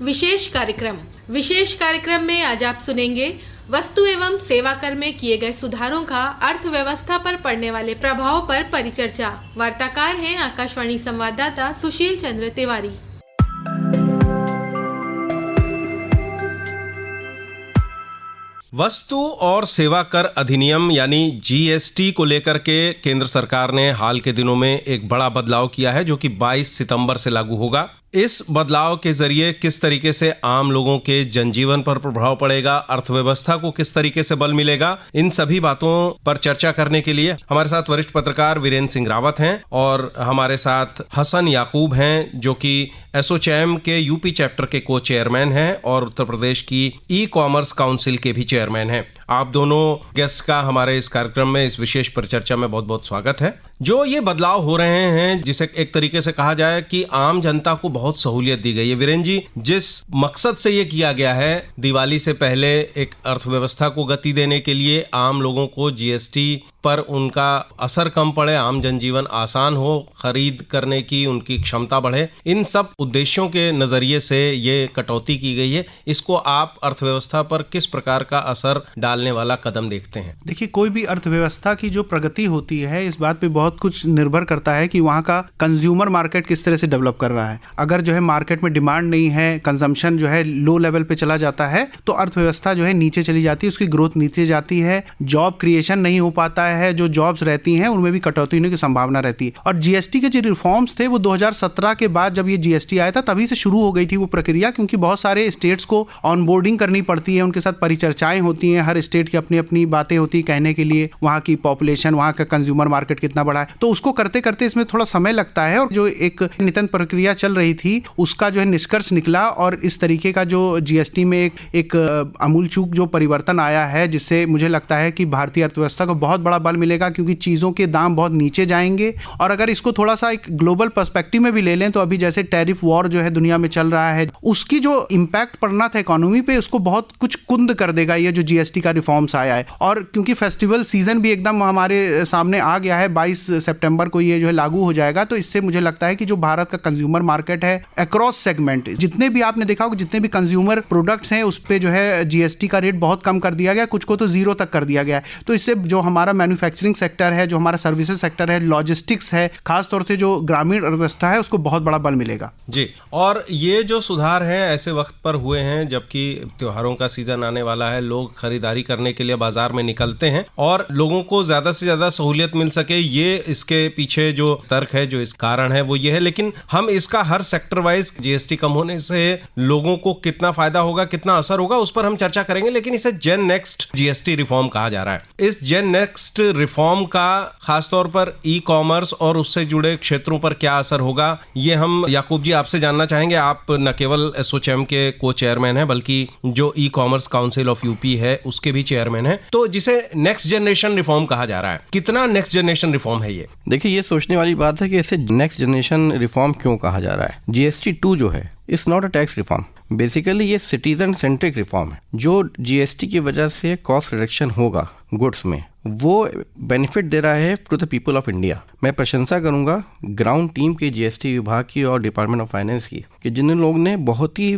विशेष कार्यक्रम में आज आप सुनेंगे वस्तु एवं सेवा कर में किए गए सुधारों का अर्थव्यवस्था पर पड़ने वाले प्रभाव पर परिचर्चा। वार्ताकार हैं आकाशवाणी संवाददाता सुशील चंद्र तिवारी। वस्तु और सेवा कर अधिनियम यानी जीएसटी को लेकर के केंद्र सरकार ने हाल के दिनों में एक बड़ा बदलाव किया है, जो कि 22 सितंबर से लागू होगा। इस बदलाव के जरिए किस तरीके से आम लोगों के जनजीवन पर प्रभाव पड़ेगा, अर्थव्यवस्था को किस तरीके से बल मिलेगा, इन सभी बातों पर चर्चा करने के लिए हमारे साथ वरिष्ठ पत्रकार वीरेंद्र सिंह रावत हैं और हमारे साथ हसन याकूब हैं, जो कि एसोचैम के यूपी चैप्टर के को चेयरमैन हैं और उत्तर प्रदेश की ई कॉमर्स काउंसिल के भी चेयरमैन हैं। आप दोनों गेस्ट का हमारे इस कार्यक्रम में, इस विशेष परिचर्चा में बहुत बहुत स्वागत है। जो ये बदलाव हो रहे हैं, जिसे एक तरीके से कहा जाए कि आम जनता को बहुत सहूलियत दी गई है। वीरेंद्र जी, जिस मकसद से ये किया गया है, दिवाली से पहले एक अर्थव्यवस्था को गति देने के लिए, आम लोगों को जीएसटी पर उनका असर कम पड़े, आम जनजीवन आसान हो, खरीद करने की उनकी क्षमता बढ़े, इन सब उद्देश्यों के नजरिए से ये कटौती की गई है। इसको आप अर्थव्यवस्था पर किस प्रकार का असर डालने वाला कदम देखते हैं? देखिए, कोई भी अर्थव्यवस्था की जो प्रगति होती है, इस बात पे बहुत कुछ निर्भर करता है कि वहाँ का कंज्यूमर मार्केट किस तरह से डेवलप कर रहा है। अगर जो है मार्केट में डिमांड नहीं है, कंजम्पशन जो है लो लेवल पे चला जाता है, तो अर्थव्यवस्था जो है नीचे चली जाती है, उसकी ग्रोथ नीचे जाती है, जॉब क्रिएशन नहीं हो पाता है, जो जॉब्स रहती हैं उनमें भी कटौती होने की संभावना रहती है। और जीएसटी के जो रिफॉर्म्स थे वो 2017 के बाद जब ये जीएसटी आया था तभी से शुरू हो गई थी वो प्रक्रिया, क्योंकि बहुत सारे स्टेट्स को ऑनबोर्डिंग करनी पड़ती है, उनके साथ परिचर्चाएं होती हैं, हर स्टेट की अपनी अपनी बातें होती है कहने के लिए, वहाँ की पॉपुलेशन, वहाँ का कंज्यूमर मार्केट कितना बड़ा है, तो उसको करते करते इसमें थोड़ा समय लगता है। और जो एक नितंब प्रक्रिया चल रही थी उसका जो है निष्कर्ष निकला और इस तरीके का जो जीएसटी में एक आमूलचूल जो परिवर्तन आया है, जिससे मुझे लगता है कि भारतीय अर्थव्यवस्था को बहुत बड़ा बल मिलेगा, क्योंकि चीजों के दाम बहुत नीचे जाएंगे। और अगर इसको थोड़ा सा एक ग्लोबल पर्सपेक्टिव में भी ले लें तो अभी जैसे टैरिफ वॉर जो है दुनिया में चल रहा है, उसकी जो इम्पैक्ट पड़ना था इकोनॉमी पे, उसको बहुत कुछ कुंद कर देगा ये जो जीएसटी का रिफॉर्म्स आया है। और क्योंकि फेस्टिवल सीजन भी एकदम हमारे सामने आ गया है, 22 सितंबर को ये जो है लागू हो जाएगा, तो इससे मुझे लगता है कि जो भारत का कंज्यूमर मार्केट है अक्रॉस सेगमेंट, जितने भी आपने देखा होगा, जितने भी कंज्यूमर प्रोडक्ट्स हैं उस पे जो है जीएसटी का रेट बहुत कम कर दिया गया, कुछ को तो जीरो तक कर दिया गया है। तो इससे जो हमारा मैन्युफैक्चरिंग सेक्टर है, जो हमारा सर्विसेज सेक्टर है, लॉजिस्टिक्स है, खासतौर से जो ग्रामीण अर्थव्यवस्था है, उसको बहुत बड़ा बल मिलेगा जी। और ये जो सुधार हैं ऐसे वक्त पर हुए हैं जबकि त्योहारों का सीजन आने वाला है, लोग खरीदारी करने के लिए बाजार में निकलते हैं और लोगों को ज्यादा से ज्यादा सहूलियत मिल सके, ये इसके पीछे जो तर्क है, जो इस कारण है वो ये है। लेकिन हम इसका हर सेक्टर वाइज जीएसटी कम होने से लोगों को कितना फायदा होगा, कितना असर होगा, उस पर हम चर्चा करेंगे। लेकिन इसे जेन नेक्स्ट जीएसटी रिफॉर्म कहा जा रहा है। इस जेन नेक्स्ट रिफॉर्म का खासतौर पर ई कॉमर्स और उससे जुड़े क्षेत्रों पर क्या असर होगा, ये हम याकूब जी आपसे जानना चाहेंगे। आप न केवल एसोचैम के को चेयरमैन हैं बल्कि जो e commerce council of UP है उसके भी चेयरमैन हैं। तो जिसे नेक्स्ट जनरेशन रिफॉर्म कहा जा रहा है, कितना नेक्स्ट जनरेशन रिफॉर्म है ये? देखिए, ये सोचने वाली बात है कि इसे नेक्स्ट जनरेशन रिफॉर्म क्यों कहा जा रहा है। जीएसटी 2 जो है, it's not a tax reform, basically ये सिटीजन सेंट्रिक रिफॉर्म है। जो जीएसटी की वजह से कॉस्ट रिडक्शन होगा गुड्स में, वो बेनिफिट दे रहा है to the people of India. मैं प्रशंसा करूंगा ग्राउंड टीम के जीएसटी विभाग की और डिपार्टमेंट ऑफ फाइनेंस की, कि जिन लोग ने बहुत ही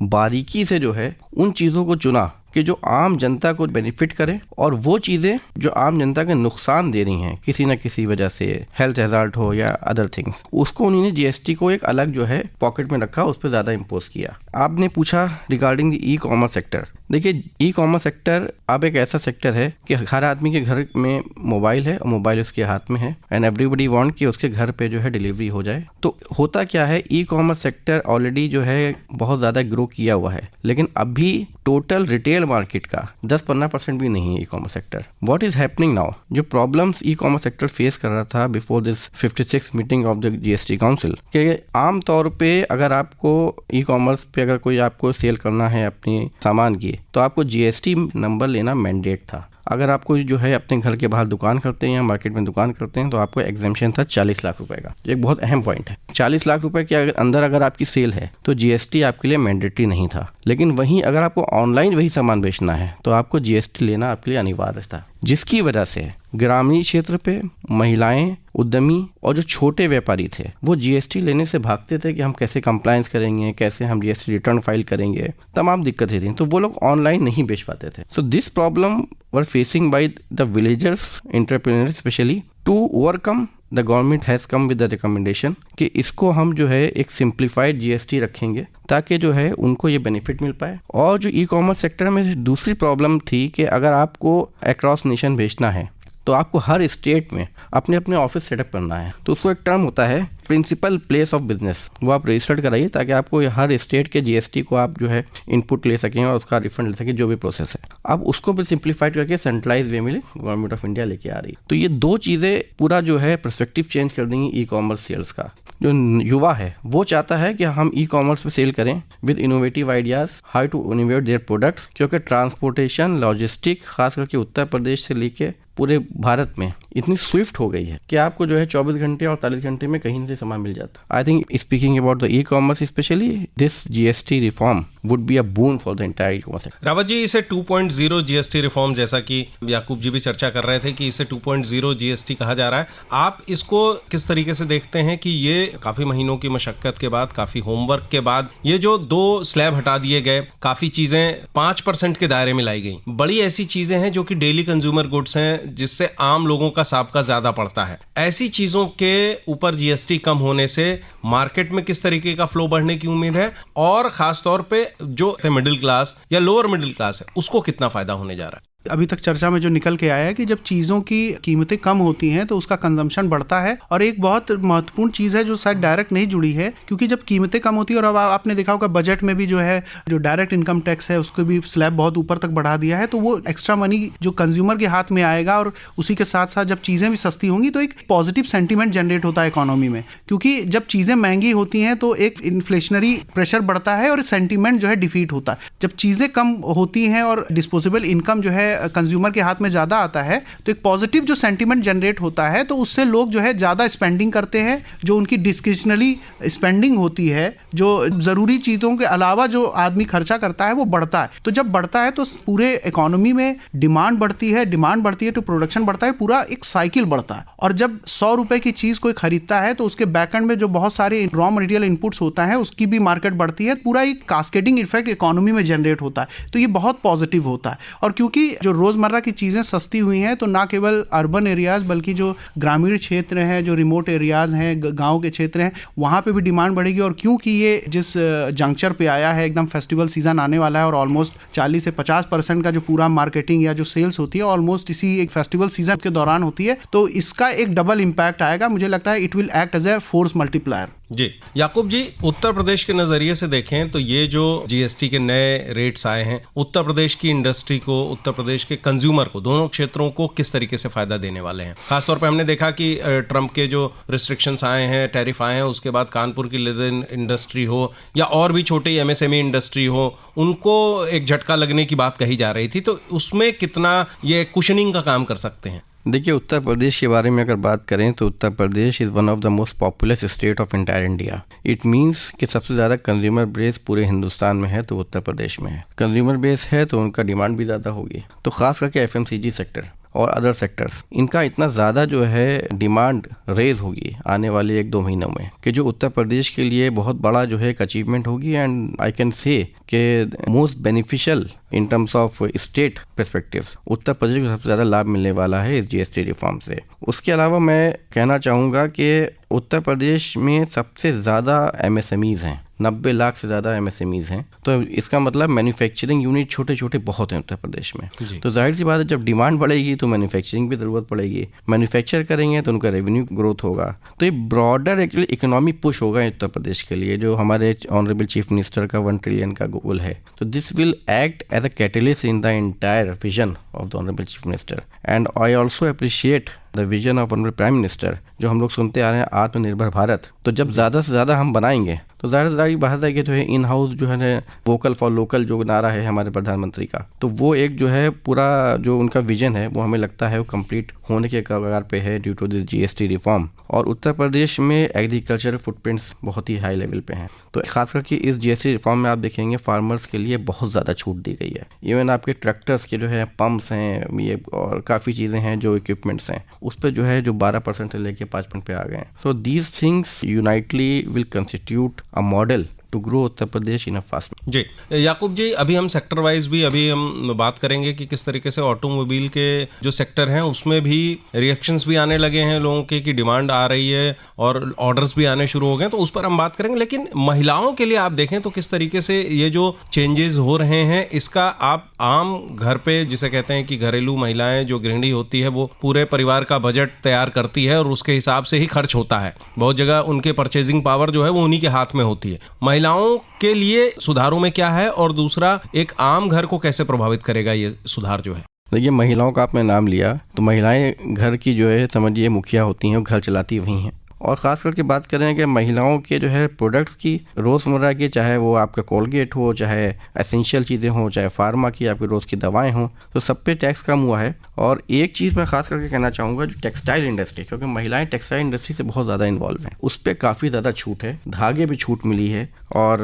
बारीकी से जो है उन चीज़ों को चुना कि जो आम जनता को बेनिफिट करे, और वो चीज़ें जो आम जनता के नुकसान दे रही हैं किसी न किसी वजह से, हेल्थ हैजार्ड हो या अदर थिंग्स, उसको उन्होंने जीएसटी को एक अलग जो है पॉकेट में रखा, उस पर ज़्यादा इम्पोज किया। आपने पूछा regarding the e commerce sector. देखिए, ई कॉमर्स सेक्टर अब एक ऐसा सेक्टर है कि हर आदमी के घर में मोबाइल है और मोबाइल उसके हाथ में है, एंड एवरीबडी वांट कि उसके घर पे जो है डिलीवरी हो जाए। तो होता क्या है, ई कॉमर्स सेक्टर ऑलरेडी जो है बहुत ज़्यादा ग्रो किया हुआ है, लेकिन अभी टोटल रिटेल मार्केट का 10-15% भी नहीं है e commerce sector. What is happening now, जो problems e commerce sector face कर रहा था before this 56 meeting of the GST council, कि आम तौर पे अगर आपको ई कॉमर्स पे अगर कोई आपको सेल करना है अपनी सामान की, तो आपको जीएसटी नंबर लेना मैंडेट था। अगर आपको जो है अपने घर के बाहर दुकान करते हैं या मार्केट में दुकान करते हैं तो आपको एग्जेम्पशन था 40 लाख रुपए का। एक बहुत अहम पॉइंट है, 40 लाख रुपए के अंदर अगर आपकी सेल है तो जीएसटी आपके लिए मैंडेटरी नहीं था। लेकिन वहीं अगर आपको ऑनलाइन वही सामान बेचना है तो आपको जीएसटी लेना आपके लिए अनिवार्य था। जिसकी वजह से ग्रामीण क्षेत्र पे महिलाएं, उद्यमी और जो छोटे व्यापारी थे वो जीएसटी लेने से भागते थे कि हम कैसे कंप्लायंस करेंगे, कैसे हम जीएसटी रिटर्न फाइल करेंगे, तमाम दिक्कतें थी, तो वो लोग ऑनलाइन नहीं बेच पाते थे। So this problem were facing by the villagers entrepreneurs specially. To overcome the government has come with the recommendation कि इसको हम जो है एक सिंप्लीफाइड जीएसटी रखेंगे ताकि जो है उनको ये बेनिफिट मिल पाए। और जो ई कॉमर्स सेक्टर में दूसरी प्रॉब्लम थी कि अगर आपको अक्रॉस नेशन भेजना है तो आपको हर स्टेट में अपने अपने ऑफिस सेटअप करना है। तो उसको एक टर्म होता है प्रिंसिपल प्लेस ऑफ बिजनेस, वो आप रजिस्टर्ड कराइए ताकि आपको हर स्टेट के जीएसटी को आप जो है इनपुट ले सकें और उसका रिफंड ले सकें, जो भी प्रोसेस है। अब उसको भी सिंप्लीफाइड करके सेंट्रलाइज वे में गवर्नमेंट ऑफ इंडिया लेके आ रही। तो ये दो चीज़ें पूरा जो है पर्सपेक्टिव चेंज कर देंगी ई कॉमर्स सेल्स का। जो युवा है वो चाहता है कि हम ई कॉमर्स पे सेल करें with innovative ideas, how to innovate their products, क्योंकि ट्रांसपोर्टेशन, लॉजिस्टिक खास करके उत्तर प्रदेश से लेके पूरे भारत में इतनी स्विफ्ट हो गई है कि आपको जो है 24 घंटे और 48 घंटे में कहीं से सामान मिल जाता है। I think speaking about the e commerce specially this GST reform would be a boon for the entire e commerce. Rawat ji, इसे 2.0 जीएसटी रिफॉर्म, जैसा कि याकूब जी भी चर्चा कर रहे थे कि इसे 2.0 जीएसटी कहा जा रहा है, आप इसको किस तरीके से देखते हैं कि ये काफी महीनों की मशक्कत के बाद, काफी होमवर्क के बाद ये जो 2 स्लैब हटा दिए गए, काफी चीजें 5% के दायरे में लाई गई, बड़ी ऐसी चीजें हैं जो कि डेली कंज्यूमर गुड्स हैं जिससे आम लोगों का साबका ज्यादा पड़ता है, ऐसी चीजों के ऊपर जीएसटी कम होने से मार्केट में किस तरीके का फ्लो बढ़ने की उम्मीद है, और खासतौर पे जो मिडिल क्लास या लोअर मिडिल क्लास है उसको कितना फायदा होने जा रहा है? अभी तक चर्चा में जो निकल के आया है कि जब चीज़ों की कीमतें कम होती हैं तो उसका कंजम्पशन बढ़ता है। और एक बहुत महत्वपूर्ण चीज़ है जो शायद डायरेक्ट नहीं जुड़ी है, क्योंकि जब कीमतें कम होती है, और अब आपने देखा होगा बजट में भी जो है जो डायरेक्ट इनकम टैक्स है उसको भी स्लैब बहुत ऊपर तक बढ़ा दिया है, तो वो एक्स्ट्रा मनी जो कंज्यूमर के हाथ में आएगा और उसी के साथ साथ जब चीज़ें भी सस्ती होंगी तो एक पॉजिटिव सेंटीमेंट जनरेट होता है इकोनॉमी में, क्योंकि जब चीज़ें महंगी होती हैं तो एक इन्फ्लेशनरी प्रेशर बढ़ता है और सेंटीमेंट जो है डिफीट होता है। जब चीज़ें कम होती हैं और डिस्पोजेबल इनकम जो है कंज्यूमर के हाथ में ज्यादा आता है तो एक पॉजिटिव जो सेंटीमेंट जनरेट होता है, तो उससे लोग जो है ज्यादा स्पेंडिंग करते हैं, जो उनकी डिस्क्रिशनरी स्पेंडिंग होती है, जो जरूरी चीजों के अलावा जो आदमी खर्चा करता है वो बढ़ता है। तो जब बढ़ता है तो पूरे इकोनॉमी में डिमांड बढ़ती है, डिमांड बढ़ती है तो प्रोडक्शन बढ़ता है, पूरा एक साइकिल बढ़ता है। और जब 100 रुपए की चीज कोई खरीदता है तो उसके बैकएंड में जो बहुत सारे रॉ मटेरियल इनपुट्स होता है उसकी भी मार्केट बढ़ती है, पूरा एक कास्केडिंग इफेक्ट इकोनॉमी में जनरेट होता है। तो ये बहुत पॉजिटिव होता है। और क्योंकि जो रोजमर्रा की चीजें सस्ती हुई हैं तो ना केवल अर्बन एरियाज बल्कि जो ग्रामीण क्षेत्र हैं, जो रिमोट एरियाज हैं, गांव के क्षेत्र हैं, वहां पे भी डिमांड बढ़ेगी। और क्योंकि ये जिस जंक्चर पे आया है, एकदम फेस्टिवल सीजन आने वाला है और ऑलमोस्ट 40 से 50% का जो पूरा मार्केटिंग या जो सेल्स होती है ऑलमोस्ट इसी एक फेस्टिवल सीजन के दौरान होती है, तो इसका एक डबल इम्पैक्ट आएगा। मुझे लगता है it will act as a force multiplier. जी याकूब जी, उत्तर प्रदेश के नजरिए से देखें तो ये जो जीएसटी के नए रेट्स आए हैं उत्तर प्रदेश की इंडस्ट्री को, उत्तर प्रदेश के कंज्यूमर को, दोनों क्षेत्रों को किस तरीके से फायदा देने वाले हैं? खासतौर पर हमने देखा कि ट्रंप के जो रिस्ट्रिक्शंस आए हैं, टैरिफ आए हैं, उसके बाद कानपुर की लेदर इंडस्ट्री हो या और भी छोटे एमएसएमई इंडस्ट्री हो, उनको एक झटका लगने की बात कही जा रही थी, तो उसमें कितना ये कुशनिंग का काम कर सकते हैं? देखिए, उत्तर प्रदेश के बारे में अगर बात करें तो Uttar Pradesh is one of the most populous state of entire India. It means कि सबसे ज़्यादा कंज्यूमर बेस पूरे हिंदुस्तान में है तो उत्तर प्रदेश में है। कंज्यूमर बेस है तो उनका डिमांड भी ज़्यादा होगी, तो खास करके एफएमसीजी सेक्टर और अदर सेक्टर्स, इनका इतना ज़्यादा जो है डिमांड रेज होगी आने वाले 1-2 महीनों में कि जो उत्तर प्रदेश के लिए बहुत बड़ा जो है एक अचीवमेंट होगी। एंड आई कैन से कि most beneficial in terms of state perspective Uttar Pradesh को सबसे ज़्यादा लाभ मिलने वाला है इस जीएसटी रिफॉर्म से। उसके अलावा मैं कहना चाहूँगा कि उत्तर प्रदेश में सबसे ज़्यादा एमएसएमईज़ हैं, 90 लाख से ज़्यादा एमएसएमईज़ हैं, तो इसका मतलब मैन्युफैक्चरिंग यूनिट छोटे छोटे बहुत हैं उत्तर प्रदेश में। तो जाहिर सी बात है, जब डिमांड बढ़ेगी तो मैन्युफैक्चरिंग की ज़रूरत पड़ेगी, मैन्युफैक्चर करेंगे तो उनका रेवेन्यू ग्रोथ होगा, तो ये ब्रॉडर एक्चुअली इकोनॉमी पुश होगा उत्तर प्रदेश के लिए, जो हमारे ऑनरेबल चीफ मिनिस्टर का 1 ट्रिलियन का गोल है। तो this will act as a catalyst in the entire vision of the honourable chief minister. And I also appreciate the vision of honourable prime minister, जो हम लोग सुनते आ रहे हैं आत्मनिर्भर भारत, तो जब ज़्यादा से ज़्यादा हम बनाएंगे तो ज़ाहिर बात है कि जो है इन हाउस जो है वोकल फॉर लोकल जो नारा है हमारे प्रधानमंत्री का, तो वो एक जो है पूरा जो उनका विजन है वो हमें लगता है वो कंप्लीट होने के कगार पे है due to this GST reform. और उत्तर प्रदेश में एग्रीकल्चर फुटप्रिंट्स बहुत ही हाई लेवल पे हैं, तो खास करके इस जीएसटी रिफॉर्म में आप देखेंगे फार्मर्स के लिए बहुत ज़्यादा छूट दी गई है। इवन आपके ट्रैक्टर्स के जो है पंप्स हैं ये और काफ़ी चीज़ें हैं जो इक्विपमेंट्स हैं उस पर जो है जो 12% से लेके 5% पे आ गए हैं। So these things unitedly will constitute a model to grow Uttar Pradesh in a fast. जी याकूब जी, अभी हम सेक्टर वाइज भी अभी हम बात करेंगे कि किस तरीके से ऑटोमोबाइल के जो सेक्टर हैं उसमें भी रिएक्शंस भी आने लगे हैं लोगों के, कि डिमांड आ रही है और ऑर्डर्स भी आने शुरू हो गए, तो उस पर हम बात करेंगे। लेकिन महिलाओं के लिए आप देखें तो किस तरीके से ये जो चेंजेस हो रहे हैं इसका आप आम घर पे, जिसे कहते हैं कि घरेलू महिलाएं जो गृहिणी होती है वो पूरे परिवार का बजट तैयार करती है और उसके हिसाब से ही खर्च होता है, बहुत जगह उनके परचेजिंग पावर जो है वो उन्हीं के हाथ में होती है। महिलाओं के लिए सुधारों में क्या है और दूसरा एक आम घर को कैसे प्रभावित करेगा ये सुधार जो है? देखिए, महिलाओं का आपने नाम लिया तो महिलाएं घर की जो है समझिए मुखिया होती हैं और घर चलाती वही हैं। और ख़ास करके बात करें कि महिलाओं के जो है प्रोडक्ट्स की रोज़मर्रा की, चाहे वो आपका कोलगेट हो, चाहे एसेंशियल चीज़ें हों, चाहे फार्मा की आपकी रोज़ की दवाएं हों, तो सब पे टैक्स कम हुआ है। और एक चीज़ मैं ख़ास करके कहना चाहूँगा, जो टेक्सटाइल इंडस्ट्री, क्योंकि महिलाएं टेक्सटाइल इंडस्ट्री से बहुत ज़्यादा इन्वॉल्व हैं, उस पर काफ़ी ज़्यादा छूट है। धागे भी छूट मिली है और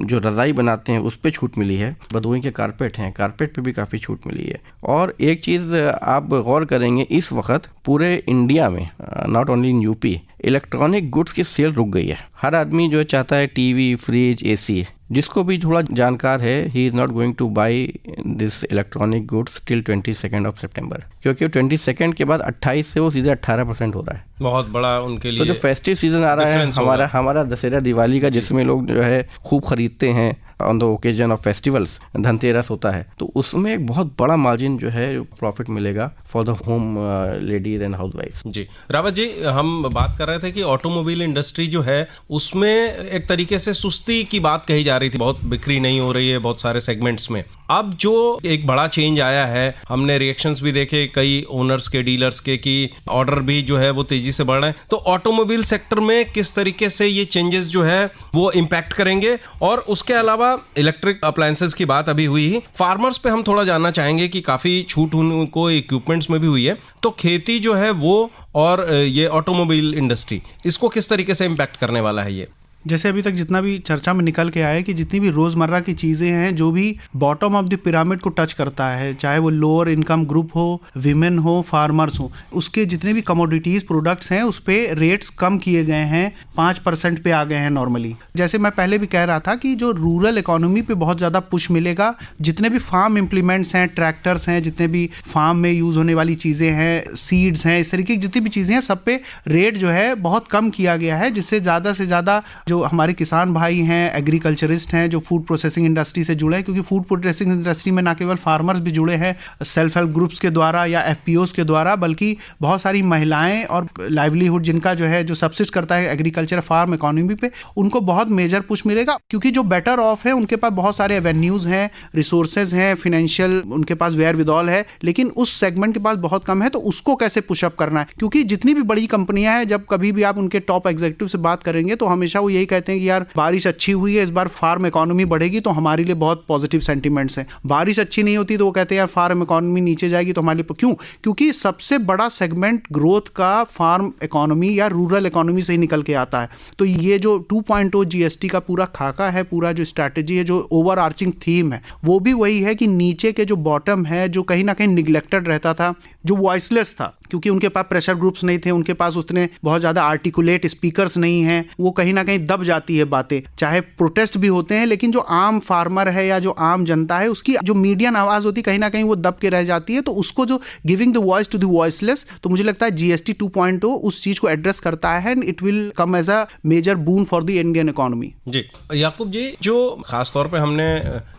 जो रज़ाई बनाते हैं उस पर छूट मिली है। बदोई के कारपेट हैं, कारपेट पर भी काफ़ी छूट मिली है। और एक चीज़ आप गौर करेंगे, इस वक्त पूरे इंडिया में, not only in UP, electronic goods की सेल रुक गई है। हर आदमी जो चाहता है टीवी, फ्रिज, एसी, जिसको भी थोड़ा जानकार है, he is not going to buy this electronic goods till 22 of September, क्योंकि 22 के बाद 28 से वो सीधे 18% हो रहा है। बहुत बड़ा उनके लिए तो जो फेस्टिव सीजन आ रहा है हमारा दशहरा दिवाली का, जिसमें लोग जो है खूब खरीदते हैं on the occasion of festivals, Dhanteras होता है, तो उसमें एक बहुत बड़ा मार्जिन जो है प्रॉफिट मिलेगा for the home ladies and housewife. जी रावत जी, हम बात कर रहे थे कि ऑटोमोबाइल इंडस्ट्री जो है उसमें एक तरीके से सुस्ती की बात कही जा रही थी, बहुत बिक्री नहीं हो रही है बहुत सारे सेगमेंट्स में। अब जो एक बड़ा चेंज आया है, हमने रिएक्शंस भी देखे कई ओनर्स के, डीलर्स के, कि ऑर्डर भी जो है वो तेजी से बढ़ रहे हैं। तो ऑटोमोबाइल सेक्टर में किस तरीके से ये चेंजेस जो है वो इम्पैक्ट करेंगे? और उसके अलावा इलेक्ट्रिक अप्लायंसेस की बात अभी हुई ही, फार्मर्स पे हम थोड़ा जानना चाहेंगे कि काफी छूट उनको इक्विपमेंट्स में भी हुई है, तो खेती जो है वो और ये ऑटोमोबाइल इंडस्ट्री, इसको किस तरीके से इम्पैक्ट करने वाला है ये? जैसे अभी तक जितना भी चर्चा में निकल के आया है कि जितनी भी रोज़मर्रा की चीज़ें हैं जो भी बॉटम ऑफ द पिरामिड को टच करता है, चाहे वो लोअर इनकम ग्रुप हो, विमेन हो, फार्मर्स हो, उसके जितने भी कमोडिटीज़ प्रोडक्ट्स हैं उस पर रेट्स कम किए गए हैं, 5% पे आ गए हैं नॉर्मली। जैसे मैं पहले भी कह रहा था कि जो रूरल इकोनॉमी पे बहुत ज़्यादा पुश मिलेगा, जितने भी फार्म इम्प्लीमेंट्स हैं, ट्रैक्टर्स हैं, जितने भी फार्म में यूज़ होने वाली चीज़ें हैं, सीड्स हैं, इस तरीके की जितनी भी चीज़ें हैं, सब पे रेट जो है बहुत कम किया गया है, जिससे ज़्यादा से ज़्यादा जो हमारे किसान भाई हैं, एग्रीकल्चरिस्ट हैं, जो फूड प्रोसेसिंग इंडस्ट्री से जुड़े हैं, क्योंकि फूड प्रोसेसिंग इंडस्ट्री में ना केवल फार्मर्स भी जुड़े हैं सेल्फ हेल्प ग्रुप्स के द्वारा या एफपीओस के द्वारा, बल्कि बहुत सारी महिलाएं और लाइवलीहुड जिनका जो है जो सब्सिस्ट करता है एग्रीकल्चर फार्म इकोनॉमी पे, उनको बहुत मेजर पुश मिलेगा। क्योंकि जो बेटर ऑफ है उनके पास बहुत सारे एवेन्यूज हैं, रिसोर्सेज हैं, फाइनेंशियल उनके पास वेयर विदॉल है, लेकिन उस सेगमेंट के पास बहुत कम है। तो उसको कैसे पुशअप करना है? क्योंकि जितनी भी बड़ी कंपनियां हैं, जब कभी भी आप उनके टॉप एग्जीक्यूटिव से बात करेंगे तो हमेशा वो यही कहते हैं कि यार बारिश अच्छी हुई है, इस बार फार्म इकोनॉमी बढ़ेगी, तो हमारे लिए बहुत पॉजिटिव सेंटीमेंट्स हैं। बारिश अच्छी नहीं होती तो वो कहते हैं यार फार्म इकोनॉमी नीचे जाएगी, तो हमारे लिए क्यों? क्योंकि सबसे बड़ा सेगमेंट ग्रोथ का फार्म इकोनॉमी या रूरल इकोनॉमी से ही निकल के आता है। तो ये जो 2.0 जीएसटी का पूरा खाका है, पूरा जो स्ट्रैटेजी है, जो ओवर आर्चिंग थीम है, वो भी वही है कि नीचे के जो बॉटम है, जो कहीं ना कहीं निगलेक्टेड रहता था, जो वॉइसलेस था, क्योंकि उनके पास प्रेशर ग्रुप्स नहीं थे, उनके पास उतने बहुत ज़्यादा आर्टिकुलेट स्पीकर्स नहीं हैं, वो कहीं ना कहीं दब जाती है बातें। चाहे प्रोटेस्ट भी होते हैं, लेकिन जो आम फार्मर है या जो आम जनता है, उसकी जो मीडियन आवाज़ होती है कहीं ना कहीं वो दब के रह जाती है। तो उसको जो giving the voice to the voiceless, तो मुझे लगता है जीएसटी 2.0 उस चीज़ को एड्रेस करता है and it will come as a major boon for the Indian economy. जी याकूब जी, जो खासतौर पे हमने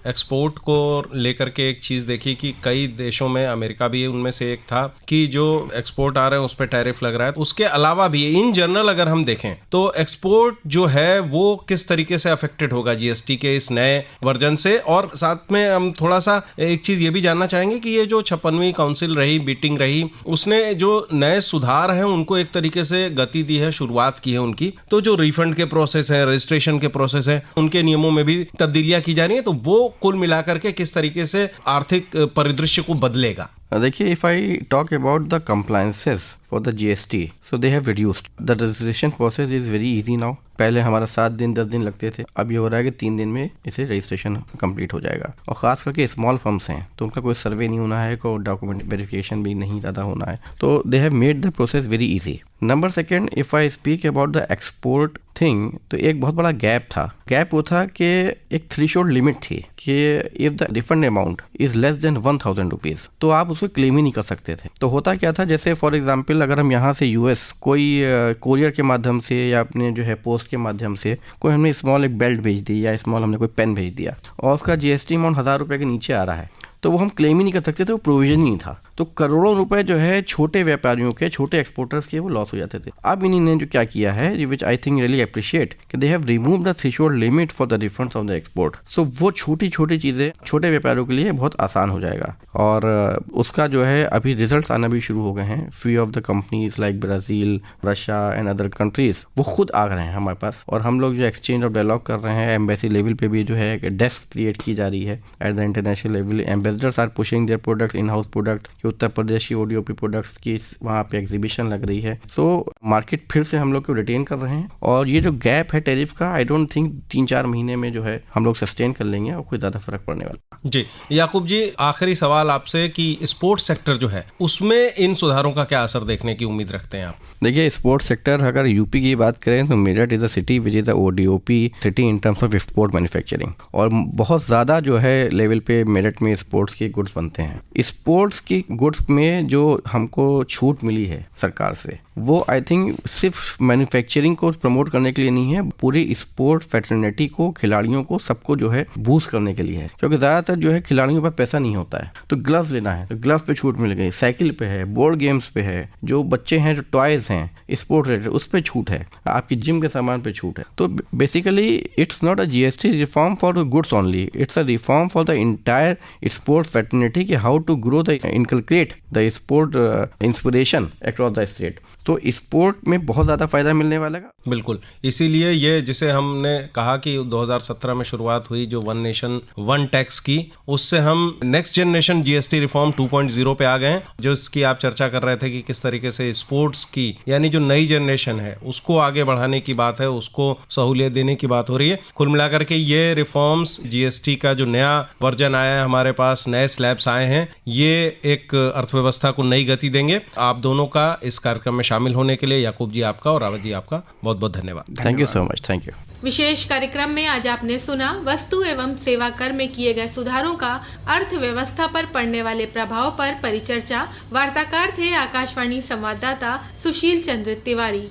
एक्सपोर्ट को लेकर के एक चीज़ देखी कि कई देशों में, अमेरिका भी उनमें से एक था, कि जो एक्सपोर्ट आ रहे हैं उस पर टैरिफ लग रहा है, उसके अलावा भी इन जनरल अगर हम देखें तो एक्सपोर्ट जो है वो किस तरीके से अफेक्टेड होगा जीएसटी के इस नए वर्जन से। और साथ में हम थोड़ा सा एक चीज ये भी जानना चाहेंगे कि ये जो 56वीं काउंसिल रही, मीटिंग रही, उसने जो नए सुधार हैं उनको एक तरीके से गति दी है, शुरुआत की है उनकी। तो जो रिफंड के प्रोसेस है, रजिस्ट्रेशन के प्रोसेस है, उनके नियमों में भी तब्दीलियां की जा रही है, तो वो कुल मिलाकर के किस तरीके से आर्थिक परिदृश्य को बदलेगा? देखिए, if I talk about the compliances for the GST, so they have reduced. The registration process is very easy now. पहले हमारा 7 दिन 10 दिन लगते थे, अब ये हो रहा है कि 3 दिन में इसे रजिस्ट्रेशन कंप्लीट हो जाएगा। और ख़ास करके स्मॉल फर्म्स हैं तो उनका कोई सर्वे नहीं होना है, कोई डॉक्यूमेंट वेरिफिकेशन भी नहीं ज़्यादा होना है, तो they have made the process very easy. Number second, if I speak about the export thing, तो एक बहुत बड़ा गैप था। गैप वो था कि एक थ्रेशोल्ड लिमिट थी कि if the refund amount is less than 1000 rupees तो आप उसको क्लेम ही नहीं कर सकते थे। तो होता क्या था, जैसे फॉर एग्जाम्पल अगर हम यहाँ से यूएस कोई कोरियर के माध्यम से या अपने जो है पोस्ट के माध्यम से कोई हमने स्मॉल एक बेल्ट भेज दी या स्मॉल हमने कोई पेन भेज दिया और उसका जीएसटी अमाउंट 1000 रुपये के नीचे आ रहा है, तो वो हम क्लेम ही नहीं कर सकते थे, वो प्रोविजन नहीं था। तो करोड़ों रुपए जो है छोटे व्यापारियों के, छोटे एक्सपोर्टर्स के वो लॉस हो जाते थे। अब इन्हीं ने जो क्या किया है, which I think really appreciate, कि they have remove the threshold limit for the refunds of the export. So वो छोटी छोटी चीज़ें छोटे व्यापारियों के लिए बहुत आसान हो जाएगा और उसका जो है अभी रिजल्ट आना भी शुरू हो गए हैं। Few of the companies like Brazil, Russia and other countries वो खुद आ रहे हैं हमारे पास, और हम लोग जो एक्सचेंज ऑफ डायलॉग कर रहे हैं, एम्बेसी लेवल पे भी जो है डेस्क क्रिएट की जा रही है at the international level. Ambassadors are pushing their products, in house product कि उत्तर प्रदेश की ओडीओपी प्रोडक्ट्स की वहाँ पे एग्जीबिशन लग रही है। सो मार्केट फिर से हम लोग को रिटेन कर रहे हैं और ये जो गैप है टैरिफ का, आई डोंट थिंक 3-4 महीने में जो है हम लोग सस्टेन कर लेंगे और कोई ज़्यादा फर्क पड़ने वाला। जी याकूब जी, आखिरी सवाल आपसे कि स्पोर्ट्स सेक्टर जो है उसमें इन सुधारों का क्या असर देखने की उम्मीद रखते हैं आप? देखिए, स्पोर्ट्स सेक्टर अगर यूपी की बात करें तो Meerut is a city which is a ODOP city in terms of export manufacturing, और बहुत ज़्यादा जो है लेवल पे मेरठ में स्पोर्ट्स के गुड्स बनते हैं। स्पोर्ट्स की गुड्स में जो हमको छूट मिली है सरकार से, वो आई थिंक सिर्फ मैन्युफैक्चरिंग को प्रमोट करने के लिए नहीं है, पूरी स्पोर्ट फैटर्निटी को, खिलाड़ियों को, सबको जो है बूस्ट करने के लिए है। क्योंकि ज़्यादातर जो है खिलाड़ियों के पास पैसा नहीं होता है, तो ग्लव्स लेना है तो ग्लव्स पे छूट मिल गई, साइकिल पे है, बोर्ड गेम्स पे है, जो बच्चे हैं जो टॉयज हैं स्पोर्ट रिलेटेड उस पे छूट है, आपकी जिम के सामान पे छूट है। तो basically it's not a GST reform for the goods only, it's a reform for the entire sport fraternity कि how to grow the inculcate the sport inspiration across the state. तो स्पोर्ट में बहुत ज़्यादा फायदा मिलने वाला है। बिल्कुल, इसीलिए ये जिसे हमने कहा कि 2017 में शुरुआत हुई जो वन नेशन वन टैक्स की, उससे हम नेक्स्ट जनरेशन जीएसटी रिफॉर्म 2.0 पे आ गए हैं, जो इसकी आप चर्चा कर रहे थे कि किस तरीके से स्पोर्ट्स की यानी जो नई जनरेशन है उसको आगे बढ़ाने की बात है, उसको सहूलियत देने की बात हो रही है। कुल मिलाकर के ये रिफॉर्म्स, जीएसटी का जो नया वर्जन आया है हमारे पास, नए स्लैब्स आए हैं, ये एक अर्थव्यवस्था को नई गति देंगे। आप दोनों का इस कार्यक्रम में शामिल होने के लिए याकूब जी आपका और रावत जी आपका बहुत बहुत धन्यवाद। Thank you so much. Thank you. विशेष कार्यक्रम में आज आपने सुना वस्तु एवं सेवा कर में किए गए सुधारों का अर्थव्यवस्था पर पड़ने वाले प्रभाव पर परिचर्चा। वार्ताकार थे आकाशवाणी संवाददाता सुशील चंद्र तिवारी।